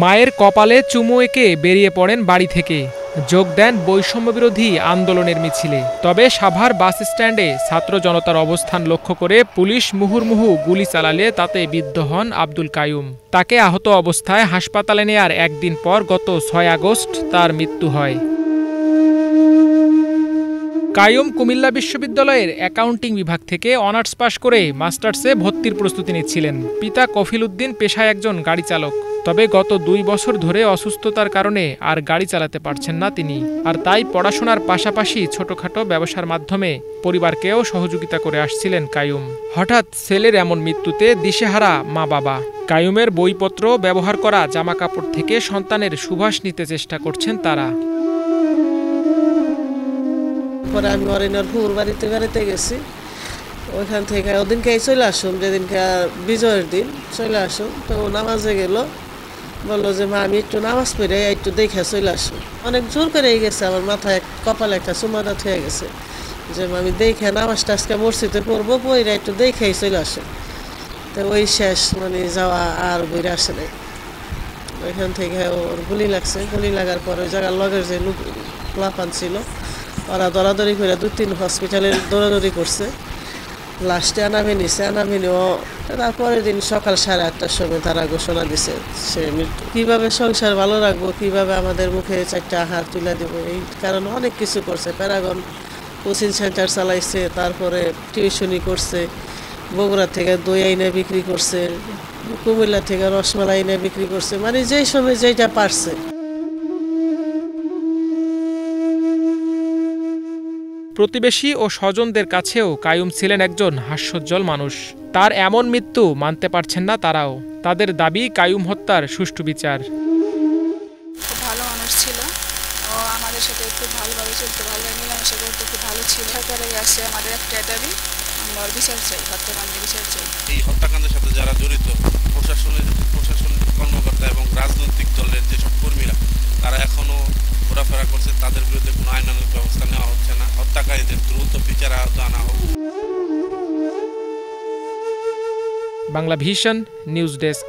মায়ের কপালে চুমু এঁকে বেরিয়ে পড়েন বাড়ি থেকে, যোগ দেন বৈষম্যবিরোধী আন্দোলনের মিছিলে। তবে সাভার বাস স্ট্যান্ডে ছাত্র জনতার অবস্থান লক্ষ্য করে পুলিশ মুহুর্মুহু গুলি চালালে তাতে বিদ্ধ হন আব্দুল কাইয়ুম। তাকে আহত অবস্থায় হাসপাতালে নেয়ার একদিন পর গত ৬ আগস্ট তার মৃত্যু হয়। কাইয়ুম কুমিল্লা বিশ্ববিদ্যালয়ের অ্যাকাউন্টিং বিভাগ থেকে অনার্স পাশ করে মাস্টার্সে ভর্তির প্রস্তুতি নিচ্ছিলেন। পিতা কফিল উদ্দিন পেশায় একজন গাড়ি চালক। তবে গত ২ বছর ধরে অসুস্থতার কারণে আর গাড়ি চালাতে পারছেন না তিনি। আর তাই পড়াশোনার পাশাপাশি ছোটখাটো ব্যবসার মাধ্যমে পরিবারকেও সহযোগিতা করে আসছিলেন কাইয়ুম। হঠাৎ ছেলের এমন মৃত্যুতে দিশেহারা মা বাবা। কাইয়ুমের বইপত্র, ব্যবহার করা জামাকাপড় থেকে সন্তানের সুবাস নিতে চেষ্টা করছেন তারা। পরে আমি অরিনার ফুল বাড়িতে গেছি। ওইখান থেকে ওদিনকেই চলে আসুন, যেদিনকে বিজয়ের দিন চলে আসুন। তো নামাজে গেল, বললো যে মা আমি একটু নামাজ পড়ে একটু দেখে চলে আসুন। অনেক জোর করে গেছে, আমার মাথায় কপালে একটা চুমাদা হয়ে গেছে যে আমি দেখে নামাজটা আজকে মসজিদে পড়বো, পড়ে একটু দেখেই চলে আসুন। তো ওই শেষ যাওয়া আর বইরে আসে নাই। ওইখান থেকে ওর গুলি লাগছে। গুলি লাগার পর ওই জায়গার লগের যে লাফান ছিল, ওরা দৌড়াদৌড়ি করে ২-৩ হসপিটালে দৌড়াদৌড়ি করছে। লাস্টে আনামে নিছে, আনামিনেও তারপরের দিন সকাল 8:30টার সময় তারা ঘোষণা দিছে সে মৃত্যু। কীভাবে সংসার ভালো রাখবো, কীভাবে আমাদের মুখে 4টা আহার তুলে দেবো, এই কারণে অনেক কিছু করছে। প্যারাগন কোচিং সেন্টার চালাইছে, তারপরে টিউশনি করছে, বগুড়া থেকে দই আইনে বিক্রি করছে, কুমিল্লা থেকে রসমালাই আইনে বিক্রি করছে, মানে যেই সময় যেটা পারছে। প্রতিবেশী ও স্বজনদের কাছেও কাইয়ুম ছিলেন একজন হাস্যোজ্জ্বল মানুষ। তার এমন মৃত্যু মানতে পারছেন না তারাও। তাদের দাবি কাইয়ুম হত্যার সুষ্ঠু বিচার। খুব ভালো মানুষ ছিল, ও আমাদের সাথে খুব ভালোভাবে চলতে, ভালো মিলামেশা করতে খুব ভালো ছিল। সরকারের কাছে আমাদের একটা দাবি, আমরা বিচার চাই, হত্যাকাণ্ডের বিচার চাই। এই হত্যাকাণ্ডের সাথে যারা জড়িত, প্রশাসনিক কর্মকর্তা এবং রাজনৈতিক দলের যেসব কর্মীরা, তারা এখনো ঘোরাফেরা করছে, তাদের বিরুদ্ধে কোনো আইনানুগ ব্যবস্থা নেওয়া হচ্ছে না। হত্যাকারীদের দ্রুত বিচারে আওতায় আনা হোক। Bangla vision news desk.